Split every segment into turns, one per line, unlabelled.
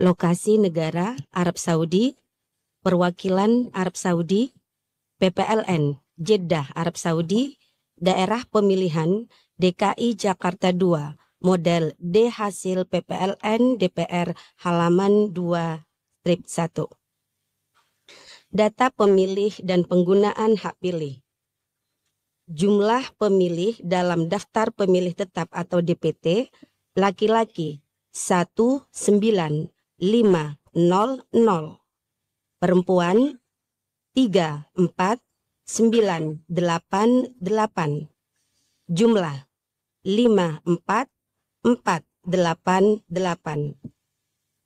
Lokasi negara Arab Saudi, perwakilan Arab Saudi, PPLN Jeddah Arab Saudi, daerah pemilihan DKI Jakarta 2, model D hasil PPLN DPR halaman 2-1. Data pemilih dan penggunaan hak pilih. Jumlah pemilih dalam daftar pemilih tetap atau DPT, laki-laki 19.500, perempuan 34.988, jumlah 54.488.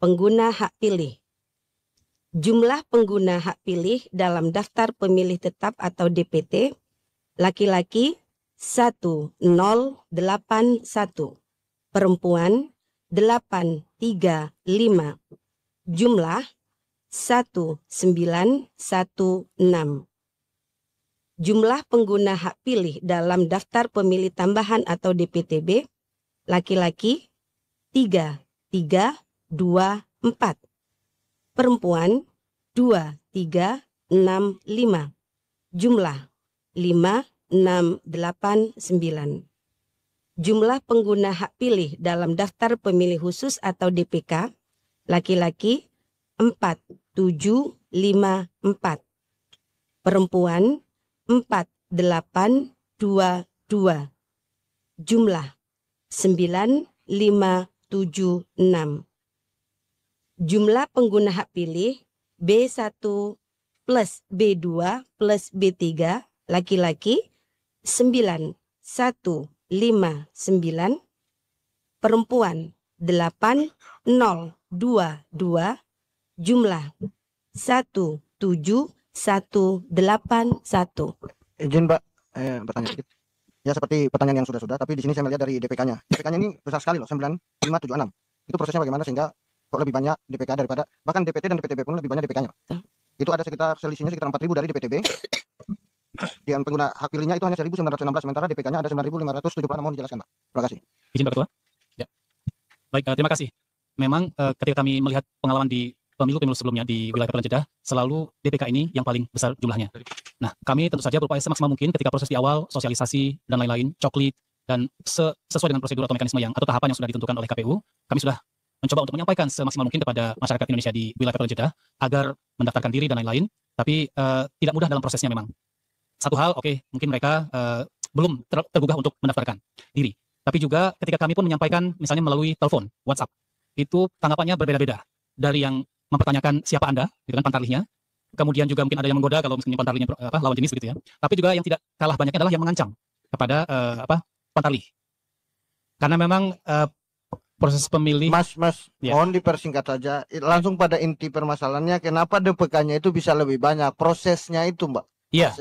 Pengguna hak pilih. Jumlah pengguna hak pilih dalam daftar pemilih tetap atau DPT, laki-laki 1081, perempuan 835, jumlah 1916. Jumlah pengguna hak pilih dalam daftar pemilih tambahan atau DPTB, laki-laki 3324, perempuan 2365, jumlah 5689. Jumlah pengguna hak pilih dalam daftar pemilih khusus atau DPK, laki-laki 4754, perempuan 4822, jumlah 9576. Jumlah pengguna hak pilih B1 plus B2 plus B3, laki-laki 9159, perempuan 8022, jumlah 17181.
Izin Mbak, bertanya sedikit. Ya seperti pertanyaan yang sudah-sudah, tapi di sini saya melihat dari DPK-nya. DPK-nya ini besar sekali loh, 9576. Itu prosesnya bagaimana sehingga kok lebih banyak DPK daripada, bahkan DPT dan DPTB pun lebih banyak DPK-nya. Itu ada selisihnya sekitar 4.000 dari DPTB. Dan pengguna hak pilihnya itu hanya 1.916, sementara DPK-nya ada 9.576. Mohon dijelaskan, Pak. Terima kasih.
Izin Pak Ketua. Ya. Baik, terima kasih. Memang ketika kami melihat pengalaman di pemilu-pemilu sebelumnya di wilayah PPLN Jeddah, selalu DPK ini yang paling besar jumlahnya. Nah, kami tentu saja berupaya semaksimal mungkin ketika proses di awal, sosialisasi dan lain-lain, coklit, dan sesuai dengan prosedur atau mekanisme atau tahapan yang sudah ditentukan oleh KPU, kami sudah mencoba untuk menyampaikan semaksimal mungkin kepada masyarakat Indonesia di wilayah PPLN Jeddah agar mendaftarkan diri dan lain-lain, tapi tidak mudah dalam prosesnya memang. Satu hal, mungkin mereka belum tergugah untuk mendaftarkan diri. Tapi juga ketika kami pun menyampaikan misalnya melalui telepon, WhatsApp, itu tanggapannya berbeda-beda. Dari yang mempertanyakan siapa Anda, gitu kan, pantarlihnya. Kemudian juga mungkin ada yang menggoda kalau misalnya pantarlihnya lawan jenis begitu ya. Tapi juga yang tidak kalah banyaknya adalah yang mengancam kepada pantarlih. Karena memang proses pemilih.
Mas, mohon dipersingkat saja. Langsung pada inti permasalahannya, kenapa DPK-nya itu bisa lebih banyak? Prosesnya itu, Mbak.
Iya.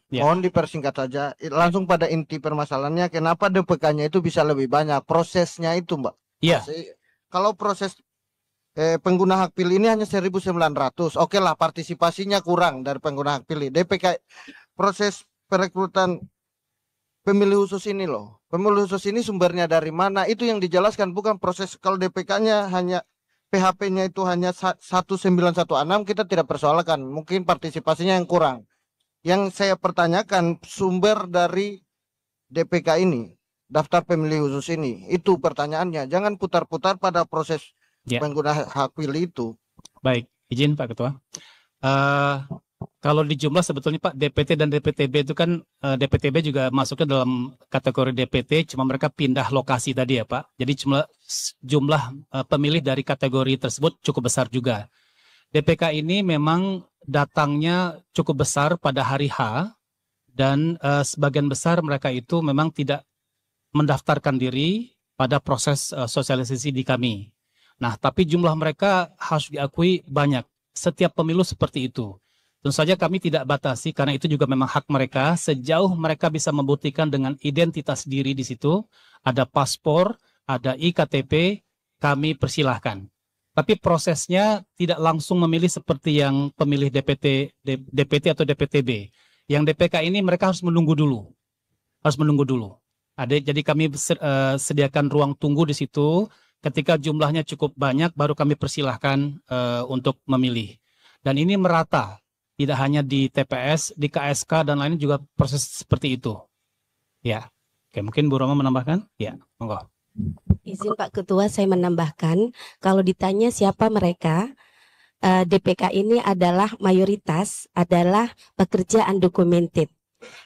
Mohon dipersingkat saja. Langsung pada inti permasalahannya, kenapa DPK-nya itu bisa lebih banyak? Prosesnya itu, Mbak.
Iya.
Kalau proses pengguna hak pilih ini hanya 1.900, oke lah, partisipasinya kurang dari pengguna hak pilih. DPK, proses perekrutan pemilih khusus ini loh. Pemilih khusus ini sumbernya dari mana? Itu yang dijelaskan, bukan proses. Kalau DPK-nya hanya PHP-nya itu hanya 1916, kita tidak persoalkan. Mungkin partisipasinya yang kurang. Yang saya pertanyakan sumber dari DPK ini, daftar pemilih khusus ini, itu pertanyaannya. Jangan putar-putar pada proses pengguna hak pilih itu.
Baik, izin Pak Ketua. Kalau di jumlah sebetulnya Pak, DPT dan DPTB itu kan DPTB juga masuknya dalam kategori DPT, cuma mereka pindah lokasi tadi ya Pak. Jadi jumlah pemilih dari kategori tersebut cukup besar juga. DPK ini memang datangnya cukup besar pada hari H dan sebagian besar mereka itu memang tidak mendaftarkan diri pada proses sosialisasi di kami. Nah, tapi jumlah mereka harus diakui banyak. Setiap pemilu seperti itu. Tentu saja kami tidak batasi karena itu juga memang hak mereka sejauh mereka bisa membuktikan dengan identitas diri di situ, ada paspor, ada IKTP, kami persilahkan. Tapi prosesnya tidak langsung memilih seperti yang pemilih DPT atau DPTB. Yang DPK ini mereka harus menunggu dulu. Jadi kami sediakan ruang tunggu di situ. Ketika jumlahnya cukup banyak, baru kami persilahkan untuk memilih. Dan ini merata. Tidak hanya di TPS, di KSK dan lainnya juga proses seperti itu. Ya, oke, mungkin Bu Roma menambahkan? Ya, monggo.
Izin Pak Ketua, saya menambahkan, kalau ditanya siapa mereka, DPK ini adalah mayoritas adalah pekerja undocumented.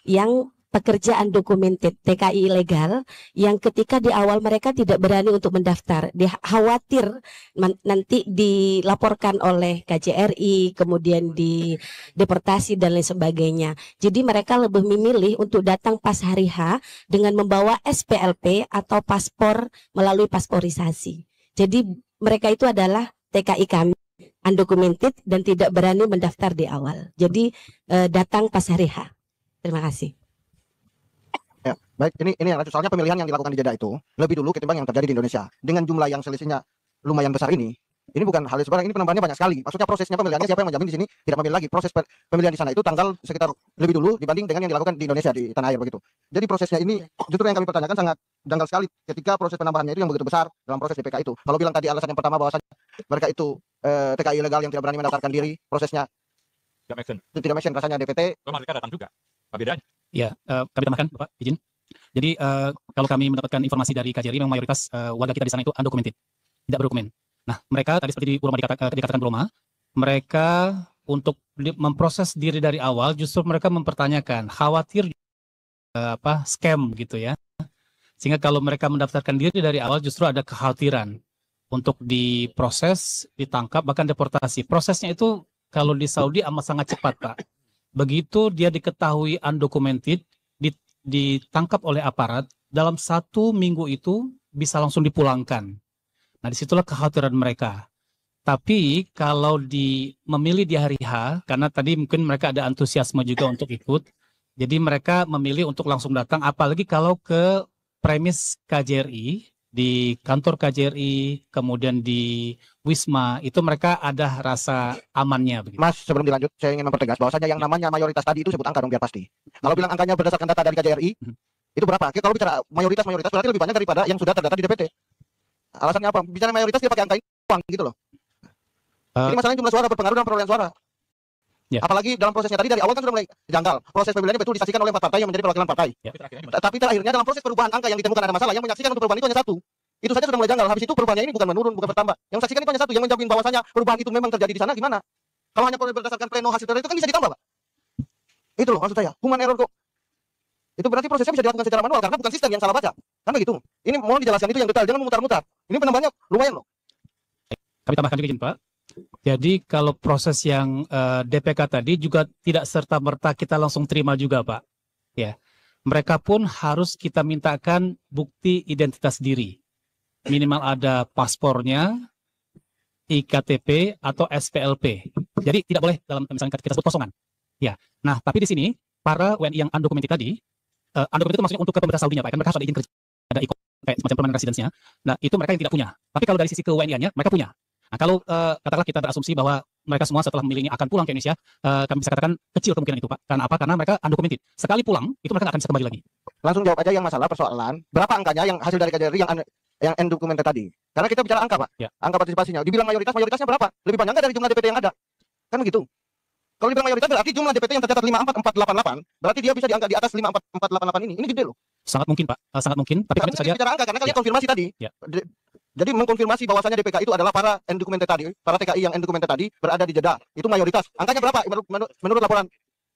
Yang pekerjaan dokumented TKI ilegal yang ketika di awal mereka tidak berani untuk mendaftar, dia khawatir nanti dilaporkan oleh KJRI, kemudian deportasi dan lain sebagainya. Jadi mereka lebih memilih untuk datang pas hari H dengan membawa SPLP atau paspor melalui pasporisasi. Jadi mereka itu adalah TKI kami undocumented dan tidak berani mendaftar di awal. Jadi datang pas hari H. Terima kasih.
Ya, baik, ini yang lanjut. Soalnya pemilihan yang dilakukan di Jeddah itu lebih dulu ketimbang yang terjadi di Indonesia. Dengan jumlah yang selisihnya lumayan besar ini bukan hal sebarang, ini penambahannya banyak sekali. Maksudnya prosesnya pemilihannya siapa yang menjamin di sini tidak memilih lagi. Proses pemilihan di sana itu tanggal sekitar lebih dulu dibanding dengan yang dilakukan di Indonesia di tanah air begitu. Jadi prosesnya ini justru yang kami pertanyakan sangat janggal sekali ketika proses penambahannya itu yang begitu besar dalam proses DPK itu. Kalau bilang tadi alasan yang pertama bahwasanya mereka itu TKI ilegal yang tidak berani mendaftarkan diri, prosesnya tidak mention rasanya DPT.
Mereka datang juga. Apa bedanya?
Ya, kami tambahkan, Bapak, izin. Jadi kalau kami mendapatkan informasi dari KJRI, memang mayoritas warga kita di sana itu undocumented, tidak berdokumen. Nah, mereka tadi seperti Bu Roma dikatakan Bu Roma, mereka untuk memproses diri dari awal, justru mereka mempertanyakan, khawatir scam gitu ya. Sehingga kalau mereka mendaftarkan diri dari awal, justru ada kekhawatiran untuk diproses, ditangkap, bahkan deportasi. Prosesnya itu kalau di Saudi amat sangat cepat, Pak. Begitu dia diketahui undocumented, ditangkap oleh aparat, dalam 1 minggu itu bisa langsung dipulangkan. Nah, disitulah kekhawatiran mereka. Tapi kalau memilih di hari H, karena tadi mungkin mereka ada antusiasme juga untuk ikut, jadi mereka memilih untuk langsung datang, apalagi kalau ke premis KJRI, di kantor KJRI, kemudian di Wisma, itu mereka ada rasa amannya. Begitu.
Mas, sebelum dilanjut, saya ingin mempertegas bahwasanya yang namanya mayoritas tadi itu sebut angka dong biar pasti. Kalau bilang angkanya berdasarkan data dari KJRI, itu berapa? Oke, kalau bicara mayoritas berarti lebih banyak daripada yang sudah terdata di DPT. Alasannya apa? Bicara mayoritas dia pakai angka ini uang gitu loh. Ini masalahnya jumlah suara berpengaruh dalam perolehan suara.
Ya.
Apalagi dalam prosesnya tadi dari awal kan sudah mulai janggal. Proses pemilihannya betul disaksikan oleh 4 partai yang menjadi perwakilan partai.
Ya.
Tapi terakhirnya dalam proses perubahan angka yang ditemukan ada masalah, yang menyaksikan untuk perubahan itu hanya 1. Itu saja sudah mulai janggal. Habis itu perubahannya ini bukan menurun, bukan bertambah. Yang saksikan itu hanya 1, yang menjamin bahwasanya perubahan itu memang terjadi di sana gimana? Kalau hanya berdasarkan pleno hasil itu kan bisa ditambah, Pak. Itu loh maksud saya. Human error kok. Itu berarti prosesnya bisa dilakukan secara manual karena bukan sistem yang salah baca. Kan begitu. Ini mohon dijelaskan itu yang detail, jangan memutar-mutar. Ini penambahannya lumayan loh.
Kami tambahkan juga izin, Pak. Jadi kalau proses yang DPK tadi juga tidak serta-merta kita langsung terima juga, Pak. Ya. Mereka pun harus kita mintakan bukti identitas diri. Minimal ada paspornya, IKTP atau SPLP. Jadi tidak boleh dalam misalnya kita sebut kosongan. Ya. Nah, tapi di sini para WNI yang undocumented tadi, undocumented itu maksudnya untuk ke pemerintah Saudinya, Pak. Kan mereka harus ada izin kerja, ada IKO, kayak semacam permanent residence-nya. Nah, itu mereka yang tidak punya. Tapi kalau dari sisi ke-WNI-nya, mereka punya. Nah, kalau katakanlah kita berasumsi bahwa mereka semua setelah memilih ini akan pulang ke Indonesia, kami bisa katakan kecil kemungkinan itu, Pak. Karena apa? Karena mereka undocumented. Sekali pulang, itu mereka nggak akan bisa kembali lagi.
Langsung jawab aja yang masalah persoalan. Berapa angkanya yang hasil dari KJRI yang undocumented tadi? Karena kita bicara angka, Pak. Ya. Angka partisipasinya. Dibilang mayoritasnya berapa? Lebih banyak nggak dari jumlah DPT yang ada? Kan begitu. Kalau dibilang mayoritas berarti jumlah DPT yang tercatat 54488, berarti dia bisa diangkat di atas 54488 ini. Ini gede loh.
Sangat mungkin, Pak. Sangat mungkin. Tapi kami
saja bicara angka karena kalian konfirmasi tadi.
Ya.
Jadi mengkonfirmasi bahwasanya DPK itu adalah para undocumented tadi, para TKI yang undocumented tadi berada di Jeddah. Itu mayoritas. Angkanya berapa menurut laporan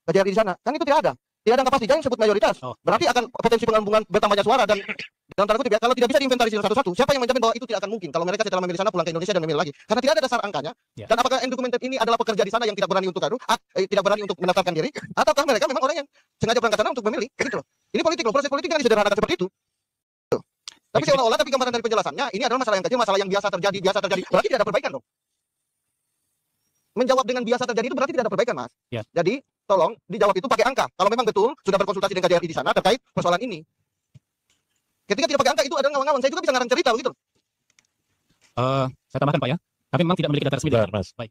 KJRI di sana? Kan itu tidak ada. Tidak ada angka pasti. Jangan sebut mayoritas. Berarti akan potensi penggabungan bertambahnya suara dan dalam tanda kutip ya, kalau tidak bisa diinventarisir satu-satu, siapa yang menjamin bahwa itu tidak akan mungkin kalau mereka setelah memilih sana pulang ke Indonesia dan memilih lagi? Karena tidak ada dasar angkanya. Dan apakah undocumented ini adalah pekerja di sana yang tidak berani untuk tidak berani untuk mendaftarkan diri, ataukah mereka memang orang yang sengaja berangkat sana untuk memilih? Gitu loh. Ini politik loh, proses politik yang disederhanakan seperti itu. Tapi seolah-olah tapi gambaran dari penjelasannya ini adalah masalah yang kecil, masalah yang biasa terjadi. Berarti tidak ada perbaikan dong. Menjawab dengan biasa terjadi itu berarti tidak ada perbaikan, Mas.
Ya.
Jadi tolong dijawab itu pakai angka. Kalau memang betul sudah berkonsultasi dengan KJRI di sana terkait persoalan ini. Ketika tidak pakai angka itu ada ngawang-ngawang. Saya juga bisa ngarang cerita begitu.
Saya tambahkan Pak ya. Kami memang tidak memiliki data resmi.
Bentar, Mas.
Baik.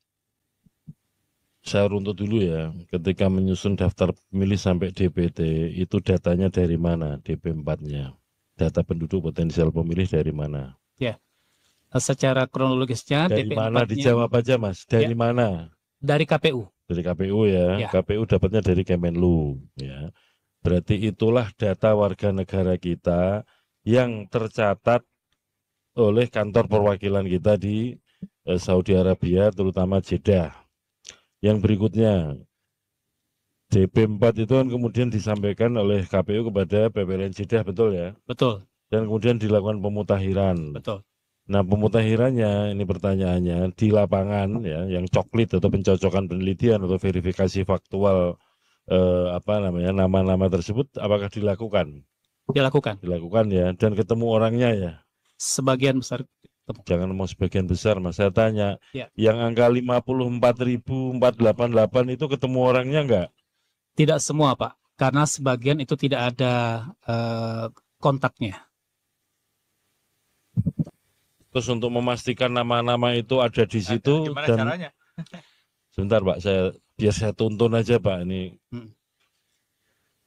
Saya runtut dulu ya. Ketika menyusun daftar pemilih sampai DPT, itu datanya dari mana? DP4-nya. Data penduduk potensial pemilih dari mana?
Secara kronologisnya
Dari mana? Dijawab aja, Mas. Dari mana?
Dari KPU.
Dari KPU ya.
Ya.
KPU dapatnya dari Kemenlu ya. Berarti itulah data warga negara kita yang tercatat oleh kantor perwakilan kita di Saudi Arabia, terutama Jeddah. Yang berikutnya, DP4 itu kan kemudian disampaikan oleh KPU kepada PPLN Jeddah, betul ya?
Betul.
Dan kemudian dilakukan pemutakhiran.
Betul.
Nah, pemutakhirannya, ini pertanyaannya, di lapangan ya, yang coklit atau pencocokan penelitian atau verifikasi faktual nama-nama tersebut, apakah dilakukan? Dilakukan ya, dan ketemu orangnya ya.
Sebagian besar.
Jangan mau sebagian besar, Mas. Saya tanya,
Ya.
yang angka 54.488 itu ketemu orangnya enggak?
Tidak semua Pak, karena sebagian itu tidak ada kontaknya.
Terus untuk memastikan nama-nama itu ada di situ
Gimana
dan
caranya?
sebentar Pak, biar saya tuntun aja Pak ini.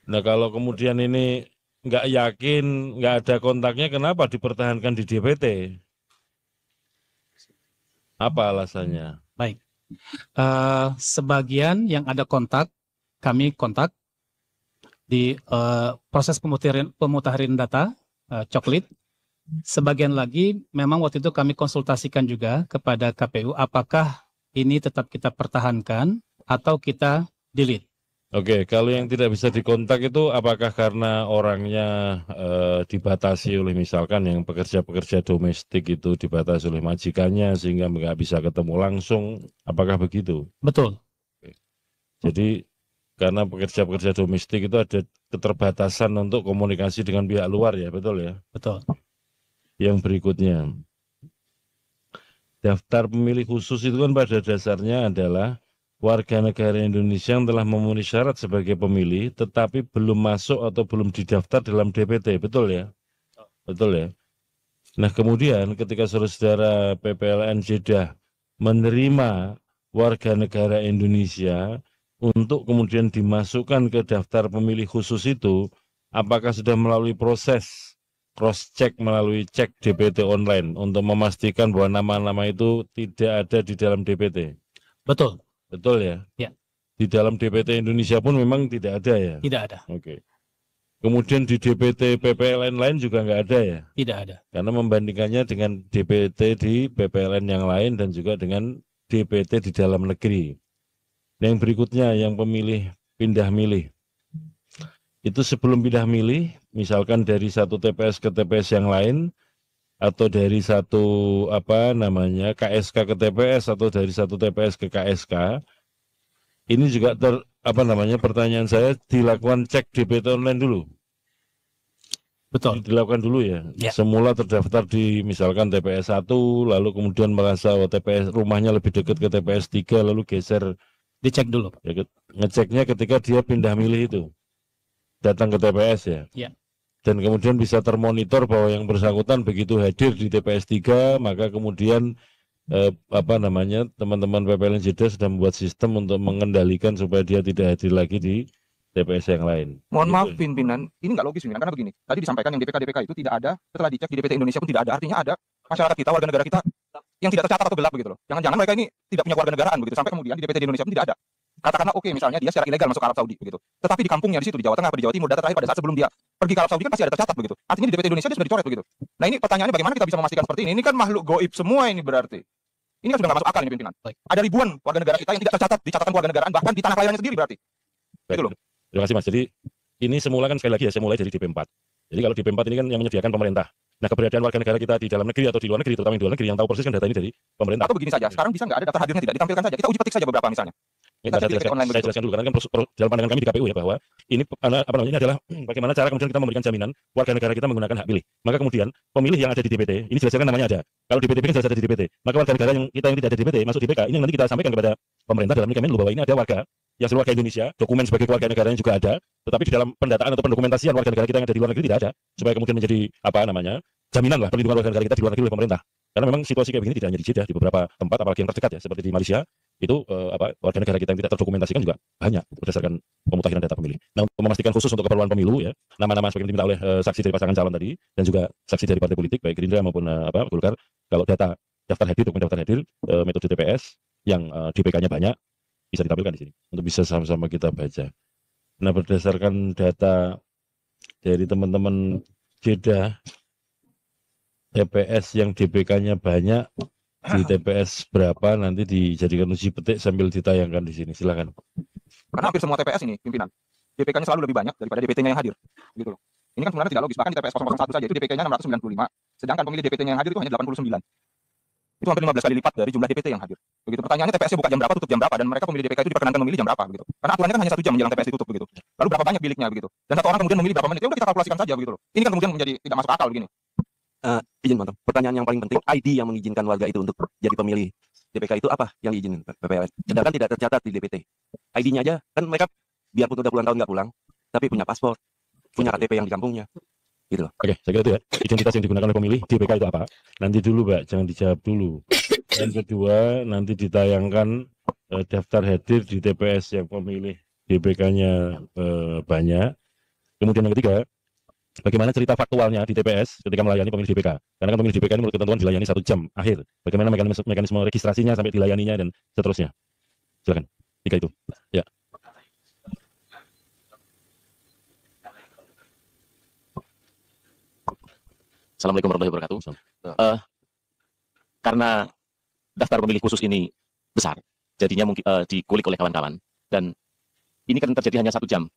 Nah kalau kemudian ini nggak yakin, nggak ada kontaknya, kenapa dipertahankan di DPT? Apa alasannya?
Baik. Sebagian yang ada kontak, kami kontak di proses pemutakhiran data coklit. Sebagian lagi memang waktu itu kami konsultasikan juga kepada KPU apakah ini tetap kita pertahankan atau kita delete.
Oke, kalau yang tidak bisa dikontak itu apakah karena orangnya dibatasi oleh misalkan yang pekerja-pekerja domestik itu dibatasi oleh majikannya sehingga nggak bisa ketemu langsung, apakah begitu?
Betul.
Oke. Jadi karena pekerja-pekerja domestik itu ada keterbatasan untuk komunikasi dengan pihak luar ya, betul ya?
Betul.
Yang berikutnya, daftar pemilih khusus itu kan pada dasarnya adalah warga negara Indonesia yang telah memenuhi syarat sebagai pemilih, tetapi belum masuk atau belum didaftar dalam DPT, betul ya? Betul ya? Nah kemudian ketika saudara-saudara PPLN Jeddah menerima warga negara Indonesia untuk kemudian dimasukkan ke daftar pemilih khusus itu, apakah sudah melalui proses cross-check melalui cek DPT online untuk memastikan bahwa nama-nama itu tidak ada di dalam DPT?
Betul.
Betul ya?
Ya.
Di dalam DPT Indonesia pun memang tidak ada ya?
Tidak ada.
Oke. Kemudian di DPT PPLN lain juga nggak ada ya?
Tidak ada.
Karena membandingkannya dengan DPT di PPLN yang lain dan juga dengan DPT di dalam negeri. Yang berikutnya yang pemilih pindah milih. Itu sebelum pindah milih, misalkan dari satu TPS ke TPS yang lain, atau dari satu KSK ke TPS atau dari satu TPS ke KSK, ini juga pertanyaan saya, dilakukan cek DPT online dulu.
Betul.
Dilakukan dulu ya.
Ya.
Semula terdaftar di misalkan TPS 1, lalu kemudian merasa TPS rumahnya lebih dekat ke TPS 3, lalu geser.
Dicek dulu.
Ya, ngeceknya ketika dia pindah milih itu. Datang ke TPS ya.
Ya.
Dan kemudian bisa termonitor bahwa yang bersangkutan begitu hadir di TPS 3, maka kemudian teman-teman PPLN Jeddah sudah membuat sistem untuk mengendalikan supaya dia tidak hadir lagi di TPS yang lain.
Mohon
Gitu
maaf
ya.
pimpinan, ini nggak logis pimpinan, karena begini. Tadi disampaikan yang DPK itu tidak ada, setelah dicek di DPT Indonesia pun tidak ada. Artinya ada masyarakat kita, warga negara kita yang tidak tercatat atau gelap begitu loh. Jangan-jangan mereka ini tidak punya warga negaraan begitu, sampai kemudian di DPT di Indonesia pun tidak ada. katakanlah oke misalnya dia secara ilegal masuk ke Arab Saudi begitu. Tetapi di kampungnya di situ di Jawa Tengah atau di Jawa Timur data terakhir pada saat sebelum dia pergi ke Arab Saudi kan pasti ada tercatat begitu. Artinya di DPT Indonesia dia sudah dicoret begitu. Nah ini pertanyaannya bagaimana kita bisa memastikan seperti ini? Ini kan makhluk goib semua ini berarti. Ini kan sudah nggak masuk akal ini pimpinan.
Baik.
Ada ribuan warga negara kita yang tidak tercatat di catatan warga negaraan bahkan di tanah kelahirannya sendiri berarti. Gitu loh.
Terima kasih Mas. Jadi ini semula kan sekali lagi ya saya mulai dari DP4. Jadi kalau DP4 ini kan yang menyediakan pemerintah. Nah keberadaan warga negara kita di dalam negeri atau di luar negeri, terutama di luar negeri yang tahu persis kan data ini dari pemerintah.
Atau begini saja, sekarang bisa nggak ada daftar hadirnya tidak ditampilkan saja. Kita uji petik saja beberapa misalnya.
Ini saya jelaskan dulu karena kan dalam pandangan kami di KPU ya bahwa ini apa namanya ini adalah bagaimana cara kemudian kita memberikan jaminan warga negara kita menggunakan hak pilih. Maka kemudian pemilih yang ada di DPT ini jelaskan namanya ada. Kalau di DPT kan jelas ada di DPT. Maka warga negara yang kita yang tidak ada di DPT masuk DPK ini nanti kita sampaikan kepada pemerintah dalam Kemenlu bahwa ini ada warga yang seluruh warga Indonesia, dokumen sebagai keluarga negaranya juga ada, tetapi di dalam pendataan atau pendokumentasian warga negara kita yang ada di luar negeri tidak ada, supaya kemudian menjadi apa namanya jaminan lah perlindungan warga negara kita di luar negeri oleh pemerintah. Karena memang situasi kayak begini tidak hanya di Jeddah, di beberapa tempat apalagi yang terdekat ya seperti di Malaysia itu warga negara kita yang tidak terdokumentasikan juga banyak berdasarkan pemutakhiran data pemilih. Nah untuk memastikan khusus untuk keperluan pemilu ya nama-nama seperti diminta oleh saksi dari pasangan calon tadi dan juga saksi dari partai politik baik Gerindra maupun Golkar kalau data daftar hadir dokumen daftar hadir metode TPS yang DPK-nya banyak bisa ditampilkan di sini untuk bisa sama-sama kita baca. Nah berdasarkan data dari teman-teman Jeddah TPS yang DPK-nya banyak di TPS berapa nanti dijadikan uji petik sambil ditayangkan di sini. Silakan.
Karena hampir semua TPS ini pimpinan DPK-nya selalu lebih banyak daripada DPT-nya yang hadir. Gitu loh. Ini kan sebenarnya tidak logis. Bahkan di TPS 001 saja itu DPK-nya 695, sedangkan pemilih DPT-nya yang hadir itu hanya 89. Itu hampir 15 kali lipat dari jumlah DPT yang hadir. Begitu. Pertanyaannya TPS-nya buka jam berapa, tutup jam berapa, dan mereka pemilih DPK itu diperkenankan memilih jam berapa begitu. Karena aturannya kan hanya 1 jam menjelang TPS ditutup begitu. Lalu berapa banyak biliknya begitu. Dan satu orang kemudian memilih berapa menit. Ya udah kita kalkulasikan saja begitu loh. Ini kan kemudian menjadi tidak masuk akal begini.
Izin mantap. Pertanyaan yang paling penting, ID yang mengizinkan warga itu untuk jadi pemilih DPK itu apa yang diizinin PPLN? Sedangkan tidak tercatat di DPT. ID-nya aja kan mereka biarpun udah puluhan tahun nggak pulang, tapi punya paspor, punya KTP yang di kampungnya. Gitu loh.
Oke, saya kira itu ya. Identitas yang digunakan oleh pemilih DPK itu apa? Nanti dulu, Mbak, jangan dijawab dulu. Yang kedua, nanti ditayangkan daftar hadir di TPS yang pemilih DPK-nya banyak. Kemudian yang ketiga, bagaimana cerita faktualnya di TPS ketika melayani pemilih DPK? Karena kan pemilih DPK ini menurut ketentuan dilayani 1 jam akhir. Bagaimana mekanisme registrasinya sampai dilayaninya dan seterusnya. Silakan. 3 itu. Ya.
Assalamualaikum warahmatullahi wabarakatuh. Karena daftar pemilih khusus ini besar, jadinya mungkin dikulik oleh kawan-kawan. Dan ini kan terjadi hanya 1 jam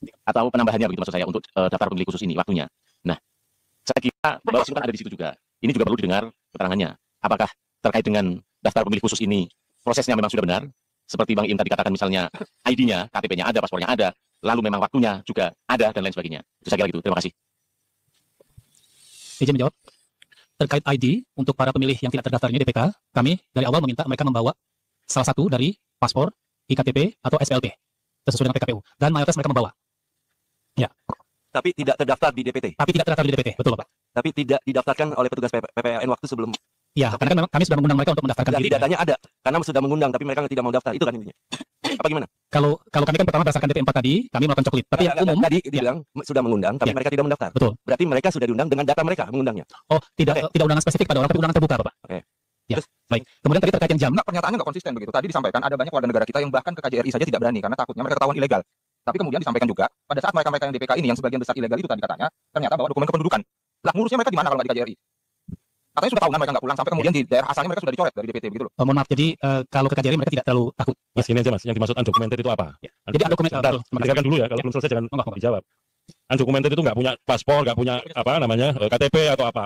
atau penambahannya begitu maksud saya untuk daftar pemilih khusus ini waktunya. Nah, saya kira Bawaslu kan ada di situ juga. Ini juga perlu didengar keterangannya. Apakah terkait dengan daftar pemilih khusus ini prosesnya memang sudah benar? Seperti Bang Im tadi katakan misalnya ID-nya, KTP-nya ada, paspornya ada, lalu memang waktunya juga ada dan lain sebagainya. Itu saya kira gitu. Terima kasih.
Izin menjawab. Terkait ID untuk para pemilih yang tidak terdaftar ini DPK, kami dari awal meminta mereka membawa salah satu dari paspor, IKTP atau SPLP sesuai dengan PKPU dan mayoritas mereka membawa. Ya.
Tapi tidak terdaftar di DPT.
Tapi tidak terdaftar di DPT, betul Bapak.
Tapi tidak didaftarkan oleh petugas PPLN waktu sebelum.
Ya, karena kan memang kami sudah mengundang mereka untuk mendaftarkan
Jadi
diri.
datanya ada, karena sudah mengundang tapi mereka tidak mau daftar. Itu kan intinya. Apa gimana?
Kalau kami kan pertama berdasarkan DP4 tadi, kami melakukan coklit. Tapi yang umum
tadi dibilang sudah mengundang tapi
Ya.
mereka tidak mendaftar.
Betul.
Berarti mereka sudah diundang dengan data mereka mengundangnya.
Oh, tidak undangan spesifik pada orang, tapi undangan terbuka, Bapak.
Oke.
Ya, baik. Kemudian tadi terkait yang jam.
Enggak, pernyataannya enggak konsisten begitu. Tadi disampaikan ada banyak warga negara kita yang bahkan ke KJRI saja tidak berani karena takutnya mereka ketahuan ilegal. Tapi kemudian disampaikan juga pada saat mereka-mereka yang DPK ini yang sebagian besar ilegal itu tadi katanya ternyata bawa dokumen kependudukan. Lah ngurusnya mereka di mana kalau nggak di KJRI? Katanya sudah tahunan mereka nggak pulang sampai kemudian di daerah asalnya mereka sudah dicoret dari DPT begitu loh.
Mohon maaf, jadi kalau ke KJRI mereka tidak terlalu takut.
Mas, ini aja Mas, yang dimaksud undocumented itu apa?
Ya. Jadi undocumented,
Sebentar,
betul. Terima kasih.
dengarkan dulu ya, kalau belum selesai jangan dijawab. Undocumented itu nggak punya paspor, nggak punya apa namanya KTP atau apa?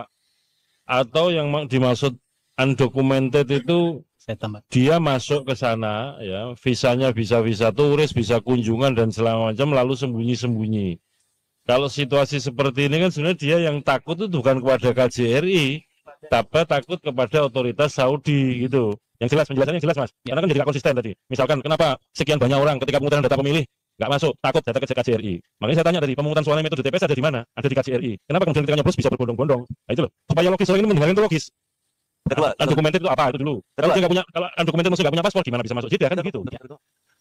Atau yang dimaksud undocumented itu
Saya tambah.
dia masuk ke sana ya, visanya bisa visa turis, bisa kunjungan dan segala macam lalu sembunyi-sembunyi. Kalau situasi seperti ini kan sebenarnya dia yang takut itu bukan kepada KJRI, tapi takut kepada otoritas Saudi gitu. Yang jelas penjelasannya jelas Mas. Karena kan jadi nggak konsisten tadi. Misalkan kenapa sekian banyak orang ketika pemungutan data pemilih nggak masuk, takut data ke KJRI. Makanya saya tanya tadi, pemungutan suara metode TPS ada di mana? Ada di KJRI. Kenapa kemudian ketika nyoblos bisa berbondong-bondong? Nah itu loh. Supaya logis, soalnya ini mendengarkan itu logis.
Ketua,
Undocumented itu apa itu dulu? Kalau dia nggak punya, kalau undocumented maksudnya nggak punya paspor gimana bisa masuk? Jadi kan begitu.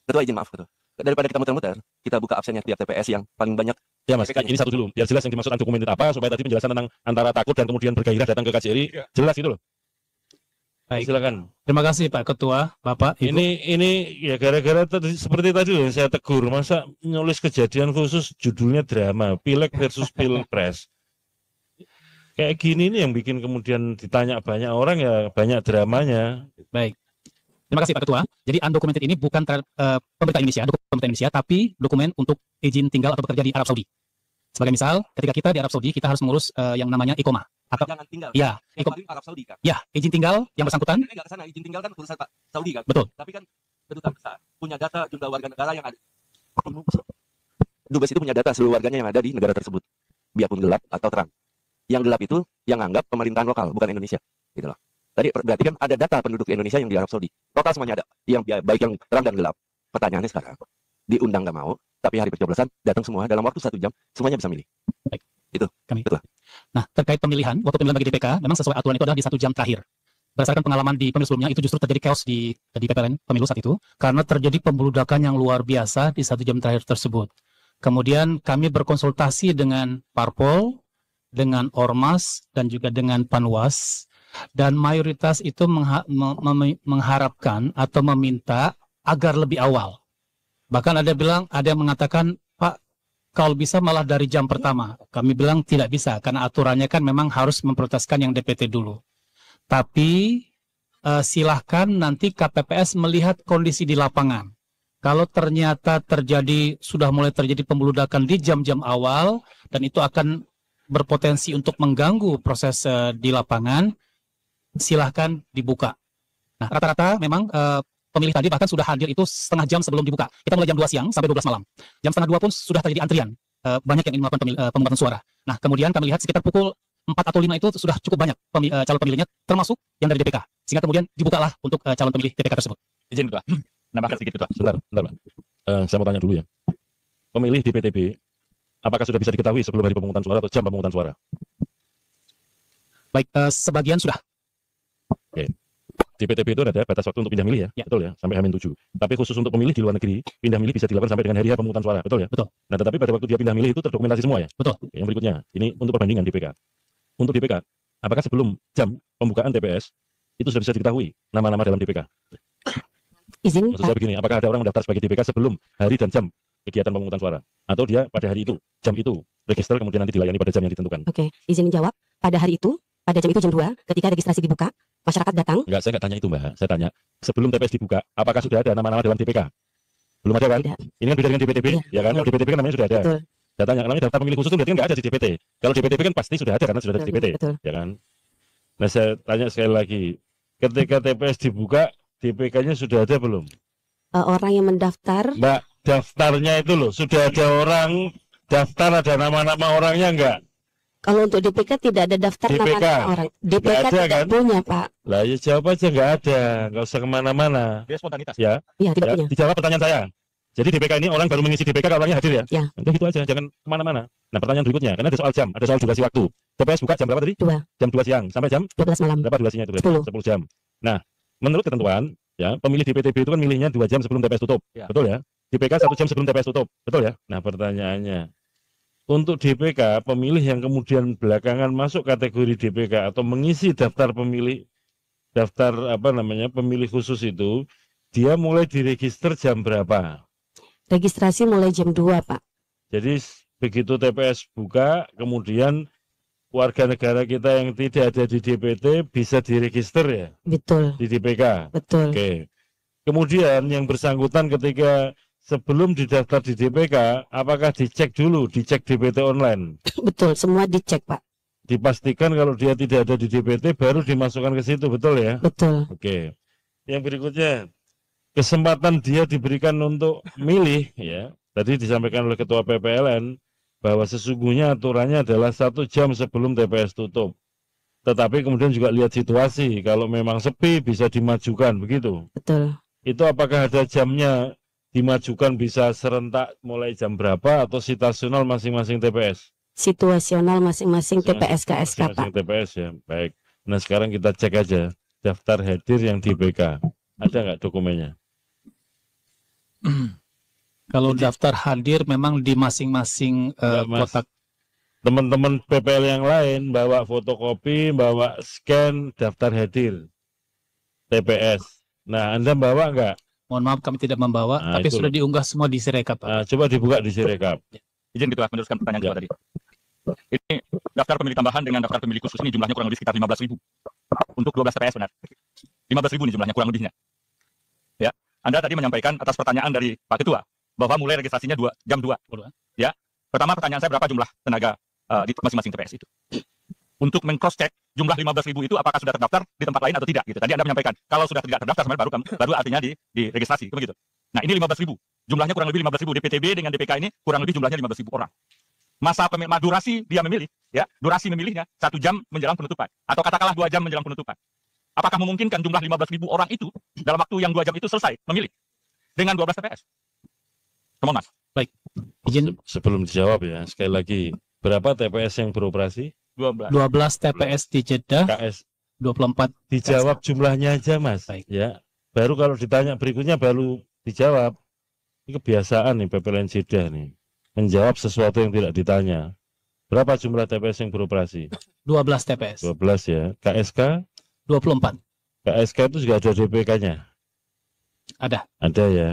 Ketua izin maaf Ketua. Daripada kita muter-muter, kita buka absennya tiap TPS yang paling banyak.
Ya Mas, ini satu dulu. Biar jelas yang dimaksud undocumented apa supaya tadi penjelasan tentang antara takut dan kemudian bergairah datang ke KJRI jelas gitu loh.
Baik.
Silakan.
Terima kasih Pak Ketua, Bapak, Ibu.
Ini ya gara-gara tadi seperti tadi loh yang saya tegur, masa nulis kejadian khusus judulnya drama, Pileg versus Pilpres. Kayak gini nih yang bikin kemudian ditanya banyak orang ya banyak dramanya.
Baik. Terima kasih Pak Ketua. Jadi undocumented ini bukan pemerintah Indonesia, dokumen pemerintah Indonesia, tapi dokumen untuk izin tinggal atau bekerja di Arab Saudi. Sebagai misal, ketika kita di Arab Saudi, kita harus mengurus yang namanya iqomah. Atau
Jangan tinggal.
ya,
Yang paling Arab Saudi kan.
ya, izin tinggal yang bersangkutan.
Ini nggak ke sana, izin tinggal kan urusan Pak Saudi kan.
Betul.
Tapi kan kedutaan besar punya data jumlah warga negara yang ada. Dubes itu punya data seluruh warganya yang ada di negara tersebut, biarpun gelap atau terang. Yang gelap itu yang anggap pemerintahan lokal, bukan Indonesia. Gitu loh. Tadi berarti kan ada data penduduk Indonesia yang di Arab Saudi. Total semuanya ada, yang baik yang terang dan gelap. Pertanyaannya sekarang, diundang nggak mau, tapi hari pencoblosan datang semua dalam waktu 1 jam, semuanya bisa milih.
Baik.
Itu.
Kami.
Betul.
Nah, terkait pemilihan, waktu pemilihan bagi DPK, memang sesuai aturan itu adalah di 1 jam terakhir. Berdasarkan pengalaman di pemilu sebelumnya, itu justru terjadi chaos di PPLN pemilu saat itu, karena terjadi pembeludakan yang luar biasa di 1 jam terakhir tersebut. Kemudian kami berkonsultasi dengan Parpol, dengan Ormas, dan juga dengan Panwas, dan mayoritas itu mengharapkan atau meminta agar lebih awal. Bahkan ada yang mengatakan, Pak, kalau bisa malah dari jam pertama. Kami bilang tidak bisa, karena aturannya kan memang harus memprioritaskan yang DPT dulu. Tapi silahkan nanti KPPS melihat kondisi di lapangan. Kalau ternyata sudah mulai terjadi pembeludakan di jam-jam awal, dan itu akan berpotensi untuk mengganggu proses di lapangan, silahkan dibuka. Nah, rata-rata memang pemilih tadi bahkan sudah hadir itu setengah jam sebelum dibuka. Kita mulai jam 2 siang sampai 12 malam. Jam setengah 2 pun sudah terjadi antrian. Banyak yang ingin melakukan pemungutan suara. Nah, kemudian kami lihat sekitar pukul 4 atau 5 itu sudah cukup banyak calon pemilihnya, termasuk yang dari DPK. Sehingga kemudian dibukalah untuk calon pemilih DPK tersebut.
Izin Ketua, nambahkan sedikit Ketua.
Sebentar, Pak. Saya mau tanya dulu ya. Pemilih di PTB, apakah sudah bisa diketahui sebelum hari pemungutan suara atau jam pemungutan suara?
Baik, sebagian sudah.
Oke. Di PTB itu ada batas waktu untuk pindah milih ya, betul ya, sampai H-7. Tapi khusus untuk pemilih di luar negeri, pindah milih bisa dilakukan sampai dengan hari H pemungutan suara, betul ya?
Betul.
Nah, tetapi pada waktu dia pindah milih itu terdokumentasi semua ya?
Betul.
Oke, yang berikutnya, ini untuk perbandingan DPK. Untuk DPK, apakah sebelum jam pembukaan TPS itu sudah bisa diketahui nama-nama dalam DPK?
Izin
Maksud saya begini, apakah ada orang mendaftar sebagai DPK sebelum hari dan jam kegiatan pemungutan suara? Atau dia pada hari itu, jam itu, register kemudian nanti dilayani pada jam yang ditentukan?
Oke, izin menjawab. Pada hari itu, pada jam itu jam 2, ketika registrasi dibuka, masyarakat datang.
Enggak, saya nggak tanya itu Mbak. Saya tanya, sebelum TPS dibuka, apakah sudah ada nama-nama dalam DPK? Belum ada kan?
Tidak.
Ini kan beda dengan DPTB,
Iya,
ya kan? Kalau DPTB kan namanya sudah ada.
Betul.
Saya tanya, namanya daftar pemilih khusus itu berarti kan nggak ada di DPT. Kalau DPTB kan pasti sudah ada karena sudah ada di DPT,
Betul.
ya kan? Nah, saya tanya sekali lagi, ketika TPS dibuka, DPK-nya sudah ada belum?
Orang yang mendaftar,
Mbak, daftarnya itu loh, sudah ada orang daftar, ada nama-nama orangnya enggak?
kalau untuk DPK tidak ada daftar
DPK.
nama orang. DPK
Nggak ada,
tidak
kan?
punya, Pak.
Lah ya jawab aja nggak ada, nggak usah kemana-mana.
Dia spontanitas.
Ya,
Iya, tidak
ya,
punya.
dijawab pertanyaan saya. Jadi DPK ini orang baru mengisi DPK kalau orangnya hadir ya?
Ya.
Udah gitu aja, jangan kemana-mana. Nah pertanyaan berikutnya, karena ada soal jam, ada soal durasi waktu. TPS buka jam berapa tadi?
2,
Jam 2 siang sampai jam
12 malam.
berapa durasinya itu? Berarti? 10 jam. Nah, menurut ketentuan, ya pemilih di PTB itu kan milihnya 2 jam sebelum TPS tutup,
Ya.
betul ya? DPK 1 jam sebelum TPS tutup, betul ya? Nah pertanyaannya, untuk DPK, pemilih yang kemudian belakangan masuk kategori DPK atau mengisi daftar pemilih, daftar pemilih khusus itu, dia mulai diregister jam berapa?
Registrasi mulai jam 2, Pak.
Jadi begitu TPS buka, kemudian warga negara kita yang tidak ada di DPT bisa diregister ya
Betul,
di DPK.
betul.
Oke. Kemudian yang bersangkutan ketika sebelum didaftar di DPK, apakah dicek dulu, dicek DPT online?
Betul, semua dicek, Pak.
Dipastikan kalau dia tidak ada di DPT baru dimasukkan ke situ, betul ya?
Betul.
Oke. Yang berikutnya, kesempatan dia diberikan untuk milih ya. Tadi disampaikan oleh Ketua PPLN bahwa sesungguhnya aturannya adalah 1 jam sebelum TPS tutup. Tetapi kemudian juga lihat situasi, kalau memang sepi bisa dimajukan, begitu.
Betul.
Itu apakah ada jamnya dimajukan bisa serentak mulai jam berapa atau situasional masing-masing TPS?
Situasional masing-masing TPS KSK, Pak.
Masing-masing TPS ya, baik. Nah sekarang kita cek aja daftar hadir yang di BK. Ada nggak dokumennya?
Kalau daftar hadir memang di masing-masing
Enggak, Mas.
kotak.
Teman-teman PPL yang lain bawa fotokopi, bawa scan daftar hadir. TPS. Nah, Anda bawa nggak?
Mohon maaf kami tidak membawa,
Nah,
tapi
itu
sudah diunggah semua di Sirekap, Pak.
Nah, coba dibuka di Sirekap.
Izin Ketua meneruskan pertanyaan Ketua tadi. Ini daftar pemilih tambahan dengan daftar pemilih khusus ini jumlahnya kurang lebih sekitar 15.000 untuk 12 TPS benar. 15.000 nih jumlahnya kurang lebihnya. Ya, Anda tadi menyampaikan atas pertanyaan dari Pak Ketua bahwa mulai registrasinya jam 2. Ya, pertama pertanyaan saya berapa jumlah tenaga di masing-masing TPS itu? Untuk men-cross check jumlah 15.000 itu apakah sudah terdaftar di tempat lain atau tidak gitu. Tadi Anda menyampaikan kalau sudah tidak terdaftar sebenarnya baru artinya di registrasi begitu. Nah, ini 15.000. Jumlahnya kurang lebih 15.000 DPTB dengan DPK ini kurang lebih jumlahnya 15.000 orang. Masa durasi dia memilih, ya, durasi memilihnya 1 jam menjelang penutupan atau katakanlah 2 jam menjelang penutupan. Apakah memungkinkan jumlah 15.000 orang itu dalam waktu yang 2 jam itu selesai memilih dengan 12 TPS? Teman Mas.
Baik. Izin
Sebelum dijawab ya, sekali lagi, berapa TPS yang beroperasi?
12.
12 TPS di Jeddah,
KS
24
dijawab jumlahnya aja, Mas.
Baik.
Ya. Baru kalau ditanya berikutnya baru dijawab. Ini kebiasaan nih PPLN Jeddah nih. Menjawab sesuatu yang tidak ditanya. Berapa jumlah TPS yang beroperasi?
12 TPS.
12 ya. KSK?
24.
KSK itu juga ada DPK-nya?
Ada.
Ada ya.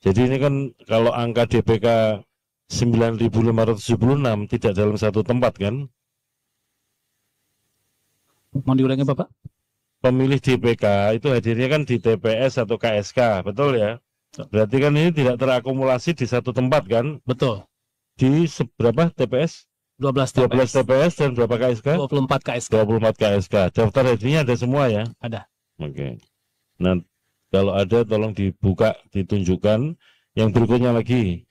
Jadi ini kan kalau angka DPK 9.576 tidak dalam satu tempat kan?
Mau diulangi Bapak?
Pemilih DPK itu hadirnya kan di TPS atau KSK, betul ya? Berarti kan ini tidak terakumulasi di satu tempat kan?
Betul.
Di seberapa TPS?
12
12
TPS.
TPS dan berapa KSK?
24 KSK.
24 KSK. Daftar hadirnya ada semua ya?
Ada.
Oke. Nah, kalau ada tolong dibuka, ditunjukkan. Yang berikutnya lagi,